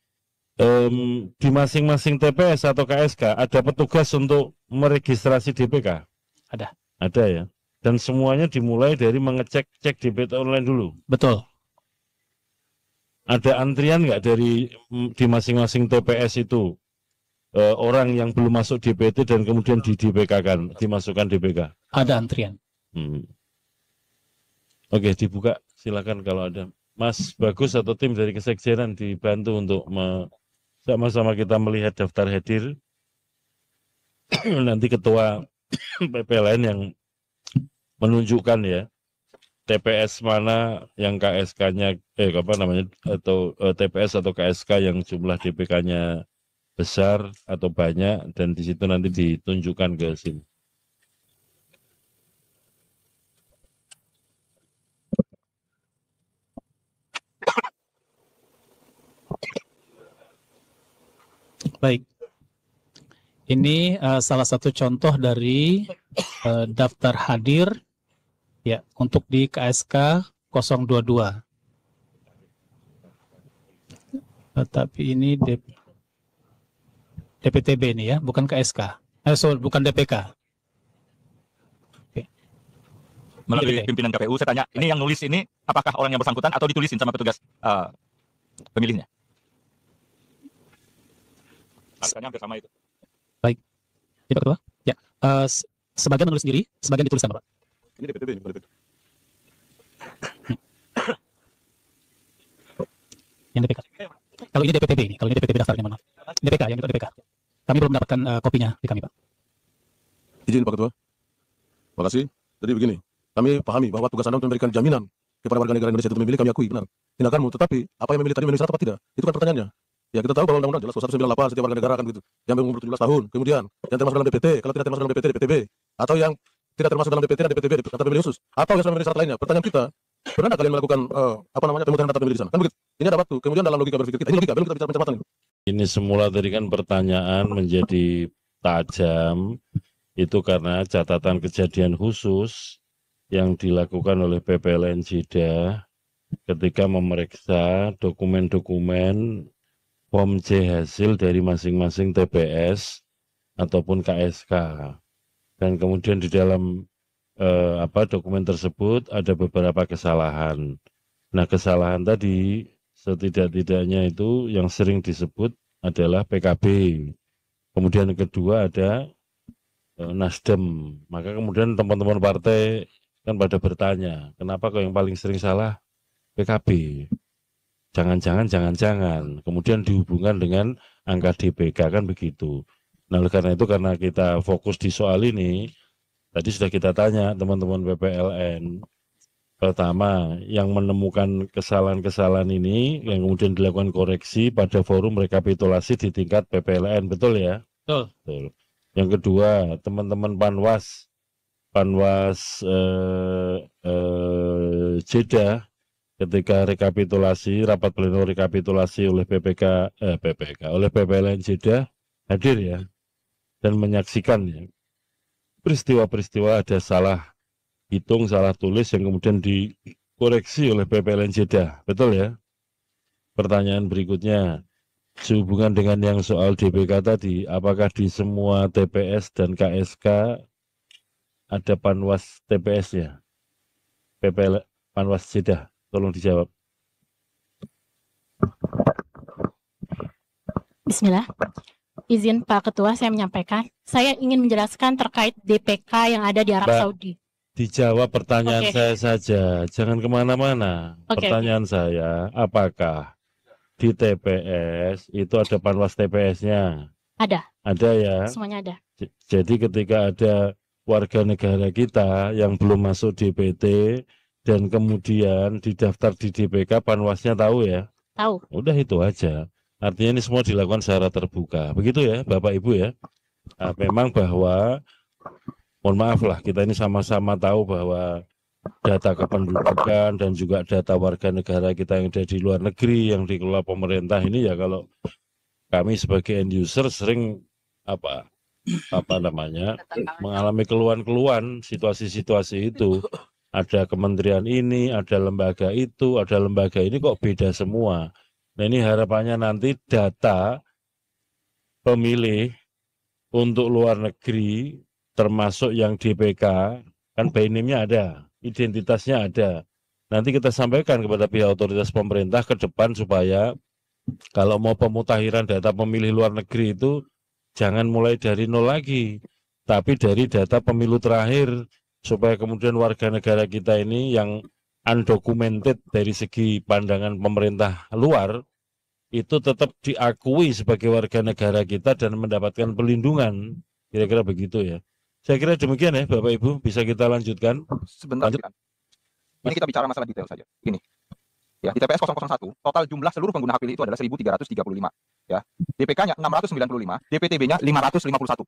di masing-masing TPS atau KSK ada petugas untuk meregistrasi DPK?
Ada.
Ada ya. Dan semuanya dimulai dari mengecek DPT online dulu.
Betul.
Ada antrian nggak di masing-masing TPS itu orang yang belum masuk DPT dan kemudian di DPK-kan, dimasukkan DPK?
Ada antrian.
Oke, dibuka. Silakan kalau ada. Mas Bagus atau tim dari Kesekjenan dibantu untuk sama-sama kita melihat daftar hadir. Nanti ketua PPLN yang menunjukkan ya TPS mana yang KSK-nya atau TPS atau KSK yang jumlah DPK-nya besar atau banyak, dan di situ nanti ditunjukkan ke sini.
Baik. Ini salah satu contoh dari daftar hadir ya untuk di KSK 022. Tapi ini DPTB ini ya, bukan KSK. Bukan DPK.
Melalui
DPT.
pimpinan KPU saya tanya, ini yang nulis ini apakah orang yang bersangkutan atau ditulisin sama petugas pemilihnya? Angkanya hampir sama itu.
Baik. Ya, Pak Ketua. Ya, sebagian menulis sendiri, sebagian ditulis sama Pak.
Ini DPTB ini, bukan DPTB.
Yang DPK. Kalau ini DPTB ini, kalau ini DPTB daftarnya mana? DPK, yang itu DPK. Kami belum mendapatkan kopinya di kami, Pak.
Izin Pak Ketua. Terima kasih. Jadi begini, kami pahami bahwa tugas Anda untuk memberikan jaminan kepada warga negara Indonesia itu memilih, kami akui benar tindakanmu, tetapi apa yang memilih tadi memilih syarat apa tidak? Itu kan pertanyaannya. Ya kita tahu bahwa undang-undang jelas 198 setiap warga negara kan begitu. Yang berumur 17 tahun, kemudian yang termasuk dalam DPT, kalau tidak termasuk dalam DPT, DPTB, atau yang tidak termasuk dalam DPT dan DPTB, data pemilih khusus, atau yang sudah memilih syarat lainnya. Pertanyaan kita, pernah kalian melakukan pemutusan data pemilih di sana? Kan begitu. Ini ada waktu. Kemudian dalam logika berpikir kita, ini logika, belum kita bicara pencermatan itu.
Ini semula tadi kan pertanyaan menjadi tajam itu karena catatan kejadian khusus yang dilakukan oleh PPLN Jeddah ketika memeriksa dokumen-dokumen Form C hasil dari masing-masing TPS ataupun KSK, dan kemudian di dalam dokumen tersebut ada beberapa kesalahan. Nah, kesalahan tadi setidak-tidaknya itu yang sering disebut adalah PKB. Kemudian yang kedua ada Nasdem. Maka kemudian teman-teman partai kan pada bertanya, kenapa kok yang paling sering salah PKB? Jangan-jangan. Kemudian dihubungkan dengan angka DPK kan begitu. Nah, oleh karena itu, karena kita fokus di soal ini, tadi sudah kita tanya teman-teman PPLN, Pertama, yang menemukan kesalahan-kesalahan ini yang kemudian dilakukan koreksi pada forum rekapitulasi di tingkat PPLN, betul ya?
Betul.
Betul. Yang kedua, teman-teman Panwas Jeddah ketika rekapitulasi rapat pleno rekapitulasi oleh oleh PPLN Jeddah hadir ya dan menyaksikan ya peristiwa-peristiwa ada salah hitung, salah tulis yang kemudian dikoreksi oleh PPLN Jeddah, betul ya? Pertanyaan berikutnya, sehubungan dengan yang soal DPK tadi, apakah di semua TPS dan KSK ada Panwas TPS-nya? PPL Panwas Jeddah, tolong dijawab.
Bismillah. Izin Pak Ketua, saya menyampaikan. Saya ingin menjelaskan terkait DPK yang ada di Arab
Mbak,
Saudi.
dijawab pertanyaan
Oke.
saya saja, jangan kemana-mana.
Oke,
Pertanyaan saya, apakah di TPS itu ada Panwas TPS-nya?
Ada,
Ada ya.
semuanya ada.
Jadi ketika ada warga negara kita yang belum masuk DPT dan kemudian didaftar di DPK, Panwasnya tahu ya?
Tahu.
Udah itu aja. Artinya ini semua dilakukan secara terbuka. Begitu ya Bapak Ibu ya. Nah, memang bahwa mohon maaf lah, kita ini sama-sama tahu bahwa data kependudukan dan juga data warga negara kita yang ada di luar negeri yang dikelola pemerintah ini ya, kalau kami sebagai end user sering mengalami keluhan-keluhan situasi-situasi itu. Ada kementerian ini, ada lembaga itu, ada lembaga ini kok beda semua. Nah ini harapannya nanti data pemilih untuk luar negeri termasuk yang DPK kan by name-nya ada, identitasnya ada. Nanti kita sampaikan kepada pihak otoritas pemerintah ke depan supaya kalau mau pemutakhiran data pemilih luar negeri itu jangan mulai dari nol lagi, tapi dari data pemilu terakhir supaya kemudian warga negara kita ini yang undocumented dari segi pandangan pemerintah luar itu tetap diakui sebagai warga negara kita dan mendapatkan pelindungan. Kira-kira begitu ya. Saya kira demikian ya Bapak Ibu, bisa kita lanjutkan.
Sebentar.
Lanjut.
Ini kita bicara masalah detail saja. Ini. Ya, di TPS 001, total jumlah seluruh pengguna hak pilih itu adalah 1.335. Ya. DPK-nya 695, DPTB-nya 551.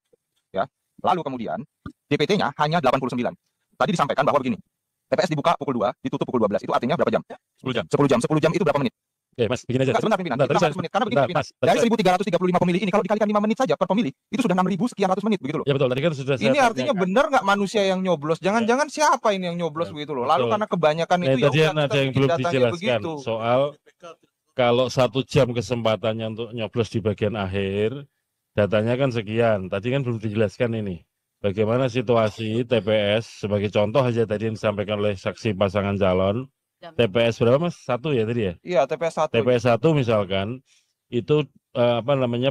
Ya. Lalu kemudian DPT-nya hanya 89. Tadi disampaikan bahwa begini. TPS dibuka pukul 2, ditutup pukul 12. Itu artinya berapa jam?
10 jam.
10 jam. 10 jam itu berapa menit?
Oke, Mas, begini aja.
Enggak, sebentar pimpinan.
Bentar,
Kita
tadi
100 menit. Karena begini,
bentar,
pimpinan. Dari 1.335 pemilih ini, kalau dikalikan 5 menit saja per pemilih, itu sudah 6.000 sekian ratus menit begitu loh.
Ya betul, tadi kan sudah saya
Ini artinya
tanyakan.
benar nggak manusia yang nyoblos? Jangan-jangan siapa ini yang nyoblos begitu loh. Lalu
Betul.
karena kebanyakan
Nah,
itu ya
tadi
udah
kan
kita
ada yang
bikin
belum
datanya
dijelaskan
begitu.
soal kalau 1 jam kesempatannya untuk nyoblos di bagian akhir, datanya kan sekian. Tadi kan belum dijelaskan ini. Bagaimana situasi TPS sebagai contoh aja tadi yang disampaikan oleh saksi pasangan calon. TPS berapa Mas? 1 ya tadi ya?
Iya, TPS 1.
TPS 1 misalkan itu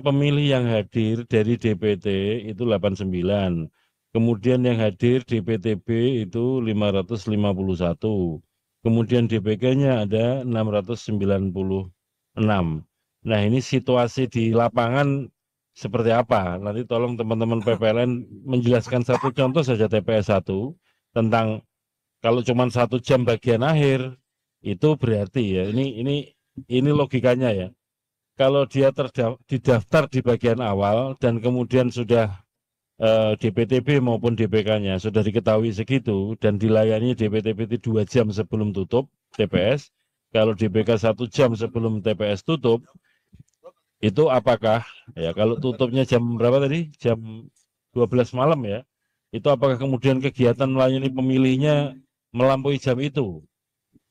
pemilih yang hadir dari DPT itu 89. Kemudian yang hadir DPTB itu 551. Kemudian DPK-nya ada 696. Nah, ini situasi di lapangan seperti apa? Nanti tolong teman-teman PPLN menjelaskan satu contoh saja TPS 1 tentang kalau cuma 1 jam bagian akhir itu berarti ya ini logikanya ya. Kalau dia didaftar di bagian awal dan kemudian sudah DPTB maupun DPK-nya sudah diketahui segitu dan dilayani DPTB itu 2 jam sebelum tutup TPS, kalau DPK 1 jam sebelum TPS tutup, itu apakah ya kalau tutupnya jam berapa tadi? Jam 12 malam ya. Itu apakah kemudian kegiatan melayani pemilihnya melampaui jam itu?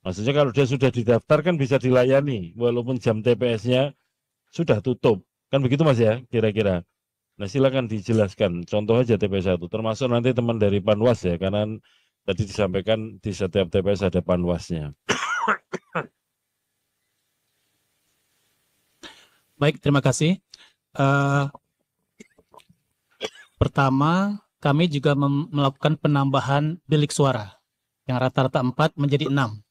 Maksudnya kalau dia sudah didaftar kan bisa dilayani walaupun jam TPS-nya sudah tutup. Kan begitu Mas ya kira-kira. Nah silakan dijelaskan contoh aja TPS 1 termasuk nanti teman dari Panwas ya karena tadi disampaikan di setiap TPS ada Panwasnya.
Baik, terima kasih. Pertama, kami juga melakukan penambahan bilik suara yang rata-rata 4 menjadi 6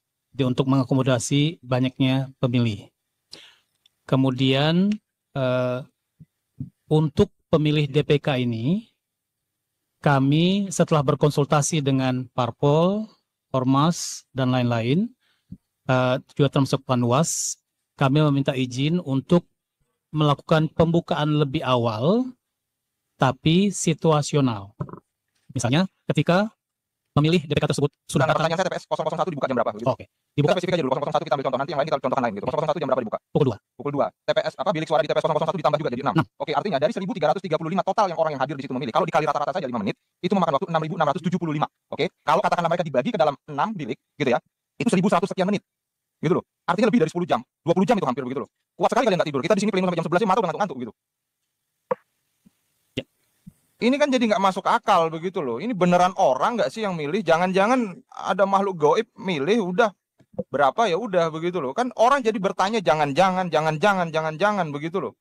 untuk mengakomodasi banyaknya pemilih. Kemudian untuk pemilih DPK ini, kami setelah berkonsultasi dengan Parpol, ormas dan lain-lain, juga termasuk Panwas, kami meminta izin untuk melakukan pembukaan lebih awal, tapi situasional. Misalnya, ketika memilih DPK tersebut sudah
Nah,
datang.
pertanyaan saya TPS 001 dibuka jam berapa? Begitu.
Oke, dibuka
Kita spesifik aja dulu 001 kita ambil contoh, nanti yang lain kita contohkan lain gitu. 001 jam berapa dibuka?
pukul 2.
Pukul 2. TPS bilik suara di TPS 001 ditambah juga jadi 6. Oke, artinya dari 1.335 total yang orang yang hadir di situ memilih. Kalau dikali rata-rata saja 5 menit, itu memakan waktu 6.675. Oke. Kalau katakanlah mereka dibagi ke dalam 6 bilik gitu ya, itu 1.100 sekian menit. Gitu loh. Artinya lebih dari 10 jam. 20 jam itu hampir begitu loh. Kuat sekali kalian enggak tidur. Kita di sini pleno sampai jam 11 mata udah ngantuk-ngantuk gitu. Ini kan jadi nggak masuk akal begitu loh. Ini beneran orang nggak sih yang milih? Jangan-jangan ada makhluk gaib milih udah berapa ya udah begitu loh. Kan orang jadi bertanya jangan-jangan begitu loh.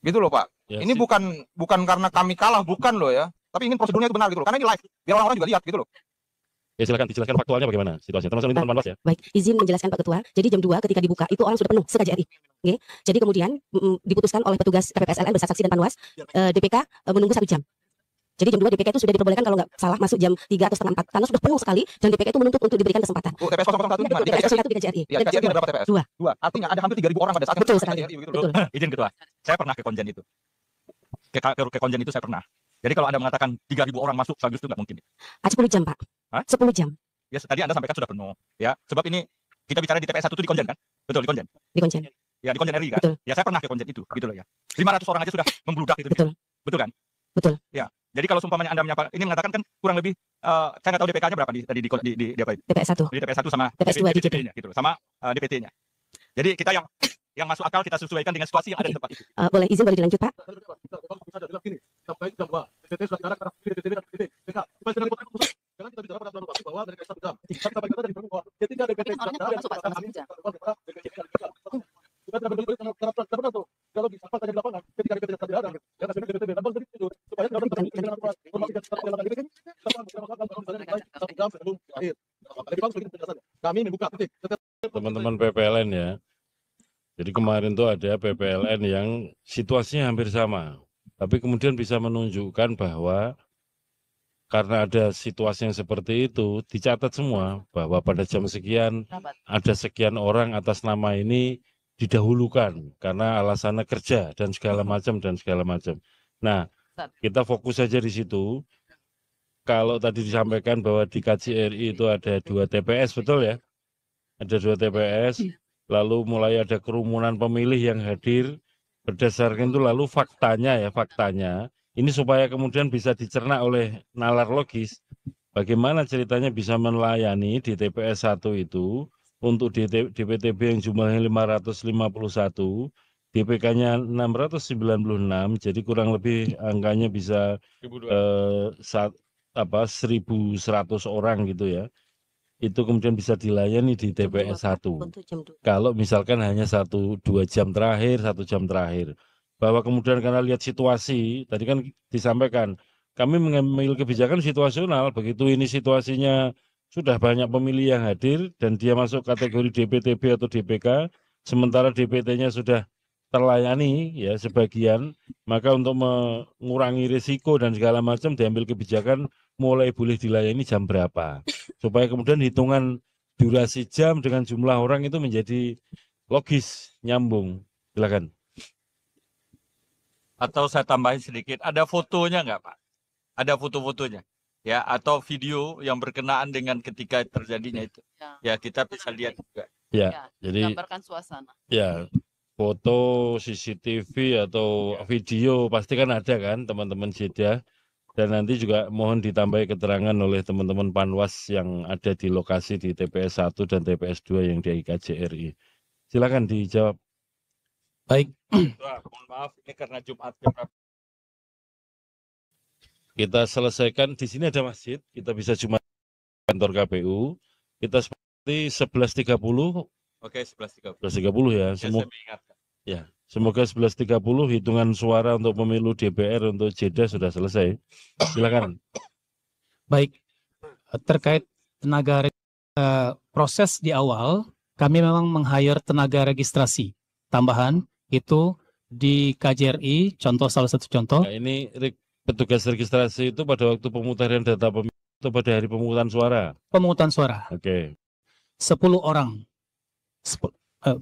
Gitu loh Pak.
Ya,
Ini bukan karena kami kalah, bukan loh ya. Tapi ingin prosedurnya itu benar gitu loh. Karena ini live, biar orang-orang juga lihat gitu loh.
Ya silakan dijelaskan faktualnya bagaimana situasinya. Termasuk lintasan Panwas ya.
Baik, izin menjelaskan Pak Ketua. Jadi jam 2 ketika dibuka itu orang sudah penuh se-KJRI. Oke. Jadi kemudian diputuskan oleh petugas KPPSLN bersaksi dan Panwas, DPK menunggu 1 jam. Jadi jam 2 DPK itu sudah diperbolehkan kalau nggak salah masuk jam 3 atau setengah 4 karena sudah penuh sekali dan DPK itu menuntut untuk diberikan kesempatan.
Oh, TPS 001 di mana? Di
TPS
KJRI.
1 di KJRI.
Iya, KJRI ada berapa TPS?
2.
Artinya ada hampir 3.000 orang pada saat
Betul
itu.
sekali.
KJRI, begitu loh.
Betul.
Izin Ketua, saya pernah ke Konjen itu. Ke Konjen itu saya pernah. Jadi kalau Anda mengatakan 3.000 orang masuk sekaligus itu nggak mungkin.
10 jam, Pak.
Hah?
10 jam
Ya tadi Anda sampaikan sudah penuh. Ya, sebab ini kita bicara di TPS 1 itu di Konjen kan? Betul, di Konjen.
di Konjen.
Ya, di Konjen RI kan?
Betul.
Ya, saya pernah ke Konjen itu, gitu loh ya. 500 orang aja sudah membludak itu.
Betul.
Betul kan?
Betul.
Ya. Jadi kalau sumpamanya Anda ini mengatakan kan kurang lebih saya nggak tahu DPK-nya berapa di apa itu?
TPS 1.
Di TPS 1 sama
TPS 2 di
DPT-nya gitu loh, sama DPT-nya. Jadi kita yang masuk akal kita sesuaikan dengan situasi yang ada di tempat itu.
Boleh izin boleh dilanjut, Pak?
Sampai jam 2. DPT sudah bicara karena DPT dan DPK. Supaya tidak diputus. Jangan kita bicara pada bulan waktu bahwa mereka 1 jam. Sampai kita tadi bahwa ketika DPT sudah kita tidak berdiri karena tuh kalau bisa tanya di lapangan ketika DPT tidak ada ya kasih DPT langsung itu supaya tidak informasi kita lakukan ini kan 1 jam sebelum akhir. Jadi langsung itu penjelasannya. Kami membuka titik.
Teman-teman PPLN ya. Jadi kemarin tuh ada PPLN yang situasinya hampir sama. Tapi kemudian bisa menunjukkan bahwa karena ada situasi yang seperti itu, dicatat semua bahwa pada jam sekian ada sekian orang atas nama ini didahulukan karena alasannya kerja dan segala macam. Nah, kita fokus saja di situ. Kalau tadi disampaikan bahwa di KJRI itu ada 2 TPS, betul ya? Ada 2 TPS, lalu mulai ada kerumunan pemilih yang hadir, berdasarkan itu lalu faktanya ini supaya kemudian bisa dicerna oleh nalar logis, bagaimana ceritanya bisa melayani di TPS 1 itu, untuk DPTB yang jumlahnya 551, DPK-nya 696, jadi kurang lebih angkanya bisa 1.100 orang gitu ya. Itu kemudian bisa dilayani di TPS 1. Kalau misalkan hanya 1-2 jam terakhir, 1 jam terakhir. Bahwa kemudian karena lihat situasi, tadi kan disampaikan, kami mengambil kebijakan situasional, begitu ini situasinya sudah banyak pemilih yang hadir dan dia masuk kategori DPTB atau DPK, sementara DPT-nya sudah terlayani ya sebagian, maka untuk mengurangi risiko dan segala macam diambil kebijakan mulai boleh dilayani jam berapa, supaya kemudian hitungan durasi jam dengan jumlah orang itu menjadi logis, nyambung. Silakan.
Atau saya tambahin sedikit, ada fotonya nggak Pak? Ada foto-fotonya, ya, atau video yang berkenaan dengan ketika terjadinya itu, ya kita bisa lihat juga.
Ya, jadi
gambarkan suasana.
Ya, foto, CCTV atau video pasti kan ada kan teman-teman Jeddah, dan nanti juga mohon ditambahi keterangan oleh teman-teman Panwas yang ada di lokasi di TPS 1 dan TPS 2 yang di KJRI. Silakan dijawab.
Baik.
Mohon maaf, ini karena Jumat jam berapa?
Kita selesaikan, di sini ada masjid, kita bisa Jumat kantor KPU, kita seperti 11.30.
Oke, 11.30.
11.30 ya. Semoga 11.30 hitungan suara untuk pemilu DPR untuk Jeddah sudah selesai. Silakan.
Baik, terkait tenaga proses di awal, kami memang meng-hire tenaga registrasi tambahan itu di KJRI, salah satu contoh.
Nah, ini petugas registrasi itu pada waktu pemutaran data pemilih atau pada hari pemungutan suara?
Pemungutan suara.
Oke.
10 orang.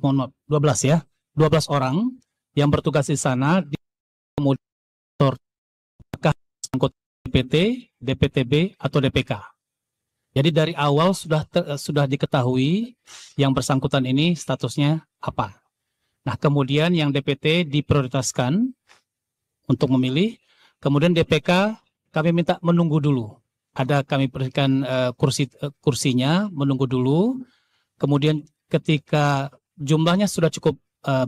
Mohon maaf, 12 ya. 12 orang yang bertugas di sana kemudian apakah anggota DPT, DPTB atau DPK. Jadi dari awal sudah diketahui yang bersangkutan ini statusnya apa. Nah, kemudian yang DPT diprioritaskan untuk memilih, kemudian DPK kami minta menunggu dulu. Kami berikan kursinya, menunggu dulu. Kemudian ketika jumlahnya sudah cukup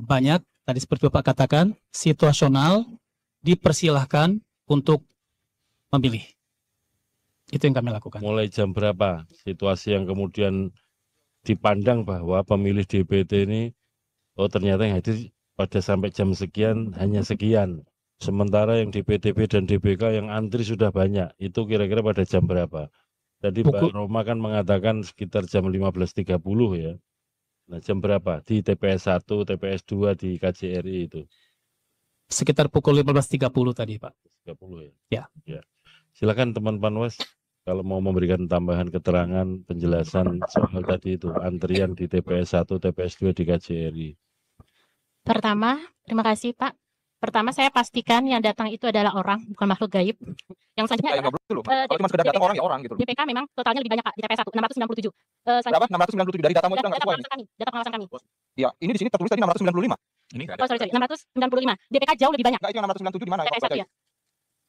banyak, tadi seperti Bapak katakan, situasional, dipersilahkan untuk memilih. Itu yang kami lakukan.
Mulai jam berapa situasi yang kemudian dipandang bahwa pemilih DPT ini, oh ternyata yang hadir pada sampai jam sekian hanya sekian. Sementara yang DPTB dan DPK yang antri sudah banyak. Itu kira-kira pada jam berapa? Tadi Mbak Roma kan mengatakan sekitar jam 15.30 ya. Nah jam berapa? Di TPS 1, TPS 2, di KJRI itu?
Sekitar pukul 15.30 tadi Pak.
30
ya?
Ya. Silakan teman Panwas kalau mau memberikan tambahan keterangan, penjelasan soal tadi itu antrian di TPS 1, TPS 2 di KJRI.
Pertama, terima kasih Pak. Pertama saya pastikan yang datang itu adalah orang, bukan makhluk gaib. Yang selanjutnya adalah
kalau cuma sekedar datang orang ya orang gitu.
DPK memang totalnya lebih banyak Pak, di TPS 1, 697.
Berapa? 697 dari datamu itu
data
nggak sesuai
pengawasan kami, data pengawasan kami.
Iya, ini di sini tertulis tadi 695.
Ini
Oh, sorry, 695. DPK jauh lebih banyak.
Enggak, itu yang 697 di mana?
TPS 1 ya.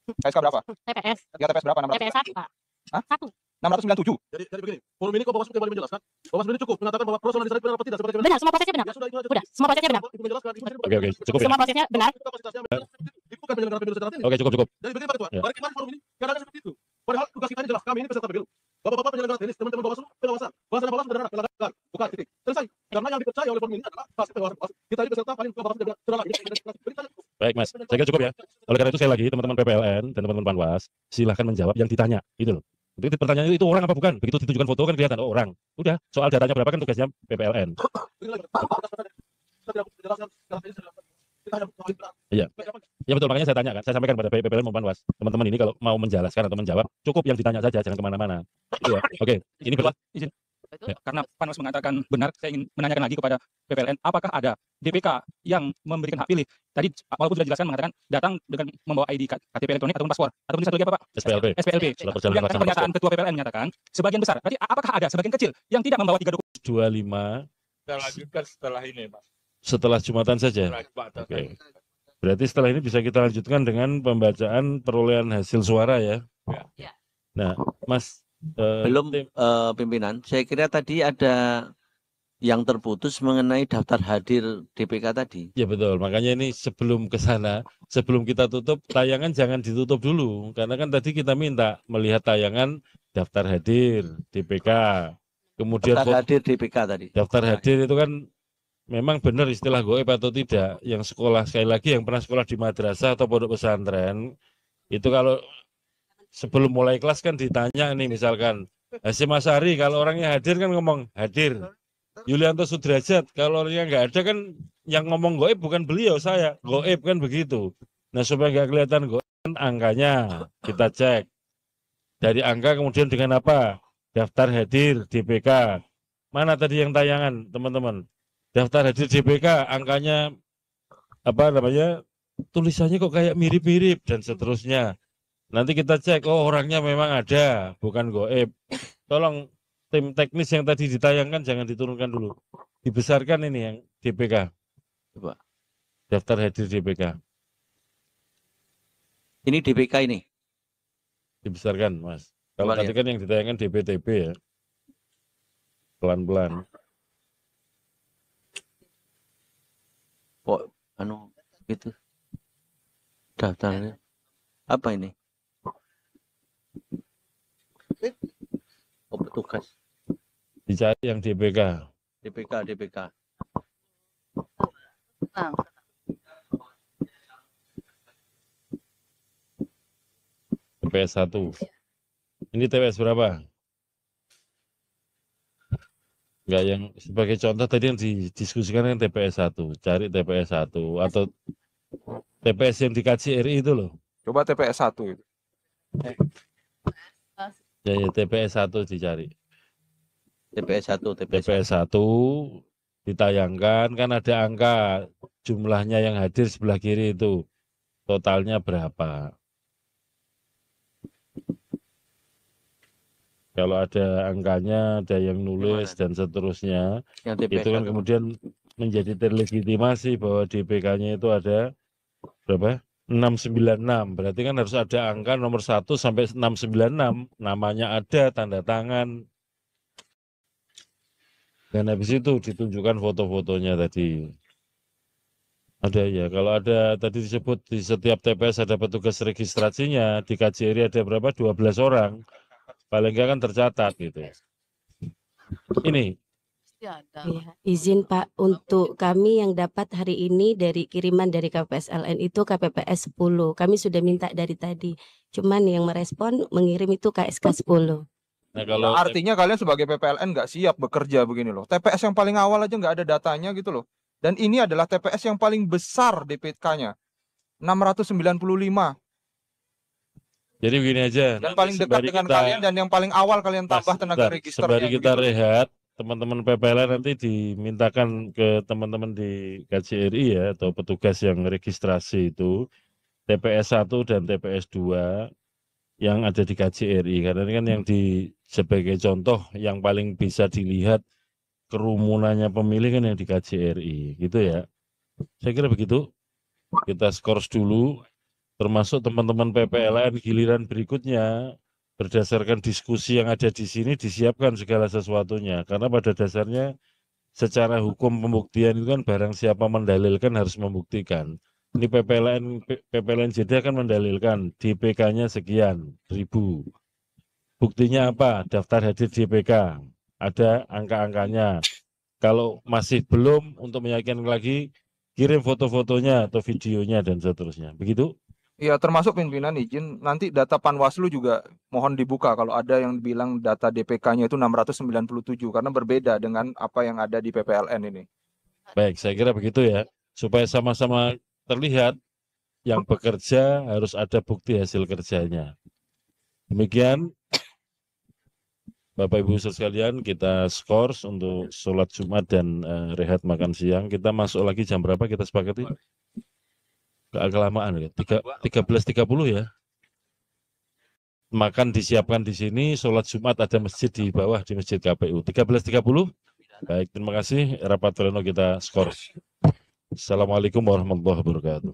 SK berapa?
TPS.
Ya TPS berapa?
TPS 1 Pak.
Hah?
1.
697.
Jadi begini, forum ini kok Bawaslu kembali menjelaskan. Bawaslu ini cukup mengatakan bahwa proses legislatif benar apa tidak seperti
Benar, semua prosesnya benar.
Ya sudah, itu aja.
Udah, semua prosesnya benar.
Ibu menjelaskan, Ibu
Oke, cukup ya.
Semua prosesnya benar.
Bukan penyelenggaraan pemilu secara teknis.
Oke, cukup.
Jadi begini Pak Ketua,
Ya.
mari kemarin forum ini keadaannya seperti itu. Padahal tugas kita ini jelas, kami ini peserta pemilu. Bapak-bapak penyelenggara teknis, teman-teman Bawaslu, pengawasan. Bahasanya Bawaslu benar pelanggaran. Bukan titik. Selesai. Karena yang dipercaya oleh forum ini adalah hasil pengawasan Bawaslu. Kita ini peserta paling Bawaslu sudah lagi.
Baik Mas, saya kira cukup ya. Oleh karena itu sekali lagi teman-teman PPLN dan teman-teman Panwas silahkan menjawab yang ditanya, gitu loh. Itu pertanyaan itu orang apa bukan? Begitu ditunjukkan foto kan kelihatan oh orang. Udah, soal datanya berapa kan tugasnya PPLN. Iya. Ya betul, makanya saya tanyakan, saya sampaikan pada PPLN maupun Panwas. Teman-teman ini kalau mau menjelaskan atau menjawab, cukup yang ditanya saja, jangan kemana-mana. Itu ya. Oke, ini betul.
Izin. Karena Panwas mengatakan benar, saya ingin menanyakan lagi kepada PPLN, apakah ada DPK yang memberikan hak pilih? Tadi walaupun sudah dijelaskan mengatakan datang dengan membawa ID KTP elektronik ataupun paspor ataupun satu lagi apa Pak?
SPLP.
Kemudian pernyataan Ketua PPLN menyatakan sebagian besar. Berarti apakah ada sebagian kecil yang tidak membawa 3 dokumen?
25.
Kita lanjutkan setelah ini, Pak.
Setelah Jumatan saja. Oke. Berarti setelah ini bisa kita lanjutkan dengan pembacaan perolehan hasil suara ya.
Ya.
Nah, Mas
belum pimpinan, saya kira tadi ada yang terputus mengenai daftar hadir DPK tadi.
Ya betul, makanya ini sebelum ke sana, sebelum kita tutup tayangan jangan ditutup dulu, karena kan tadi kita minta melihat tayangan daftar hadir DPK, kemudian
daftar hadir DPK tadi.
Daftar hadir itu kan memang benar istilah goib atau tidak. Yang sekolah sekali lagi yang pernah sekolah di madrasah atau pondok pesantren itu kalau sebelum mulai kelas kan ditanya nih misalkan Hasyim Asy'ari kalau orangnya hadir kan ngomong hadir. Yulianto Sudrajat kalau orangnya nggak ada kan yang ngomong goib bukan beliau saya goib kan begitu. Nah supaya nggak kelihatan goib kan angkanya kita cek dari angka kemudian dengan apa daftar hadir DPK mana tadi yang tayangan teman-teman daftar hadir DPK angkanya apa namanya tulisannya kok kayak mirip-mirip dan seterusnya. Nanti kita cek, oh orangnya memang ada, bukan goib. Tolong tim teknis yang tadi ditayangkan jangan diturunkan dulu. Dibesarkan ini yang DPK.
Coba.
Daftar hadir DPK.
Ini DPK ini?
Dibesarkan, Mas. Kalau tadi kan yang ditayangkan DPTB ya. Pelan-pelan.
Kok, itu. Daftarnya. Apa ini? Oh, petugas.
Dicari yang DPK.
DPK.
TPS 1. Ini TPS berapa? Enggak yang sebagai contoh tadi yang didiskusikan yang TPS 1. Cari TPS 1 atau TPS yang di KJRI itu loh.
Coba TPS 1 itu.
Ya, TPS 1 dicari.
TPS 1,
TPS 1 ditayangkan, kan ada angka jumlahnya yang hadir sebelah kiri itu. Totalnya berapa? Kalau ada angkanya, ada yang nulis dan seterusnya,
Yang TPS
itu kan
1.
kemudian menjadi terlegitimasi bahwa DPK-nya itu ada berapa? 696. Berarti kan harus ada angka nomor 1 sampai 696. Namanya ada, tanda tangan. Dan habis itu ditunjukkan foto-fotonya tadi. Ada ya, kalau ada tadi disebut di setiap TPS ada petugas registrasinya, di KJRI ada berapa? 12 orang. Paling enggak kan tercatat gitu. Ini.
Ya, izin Pak, untuk kami yang dapat hari ini dari kiriman dari KPSLN itu KPPS 10. Kami sudah minta dari tadi. Cuman yang merespon mengirim itu KSK 10.
Nah,
kalau artinya kalian sebagai PPLN nggak siap bekerja begini loh. TPS yang paling awal aja nggak ada datanya gitu loh. Dan ini adalah TPS yang paling besar DPK-nya. 695.
Jadi begini aja.
Dan paling dekat dengan kalian dan yang paling awal kalian tambah tenaga registernya.
Sembari kita
begitu.
rehat, teman-teman PPLN nanti dimintakan ke teman-teman di KJRI ya, atau petugas yang registrasi itu, TPS 1 dan TPS 2 yang ada di KJRI. Karena ini kan yang sebagai contoh yang paling bisa dilihat kerumunannya pemilih kan yang di KJRI, gitu ya. Saya kira begitu. Kita skors dulu, termasuk teman-teman PPLN giliran berikutnya, berdasarkan diskusi yang ada di sini disiapkan segala sesuatunya. Karena pada dasarnya secara hukum pembuktian itu kan barang siapa mendalilkan harus membuktikan. Ini PPLN Jeddah kan mendalilkan DPK-nya sekian ribu. Buktinya apa? Daftar hadir DPK. Ada angka-angkanya. Kalau masih belum, untuk meyakinkan lagi, kirim foto-fotonya atau videonya dan seterusnya. Begitu?
Iya, termasuk pimpinan izin nanti data Panwaslu juga mohon dibuka kalau ada yang bilang data DPK-nya itu 697 karena berbeda dengan apa yang ada di PPLN ini.
Baik, saya kira begitu ya. Supaya sama-sama terlihat yang bekerja harus ada bukti hasil kerjanya. Demikian Bapak Ibu sekalian, kita skors untuk sholat Jumat dan rehat makan siang. Kita masuk lagi jam berapa kita sepakati? Gak kelamaan ya, 13.30 ya. Makan disiapkan di sini, sholat Jumat ada masjid di bawah di masjid KPU. 13.30. Baik, terima kasih. Rapat pleno kita skors. Assalamualaikum warahmatullahi wabarakatuh.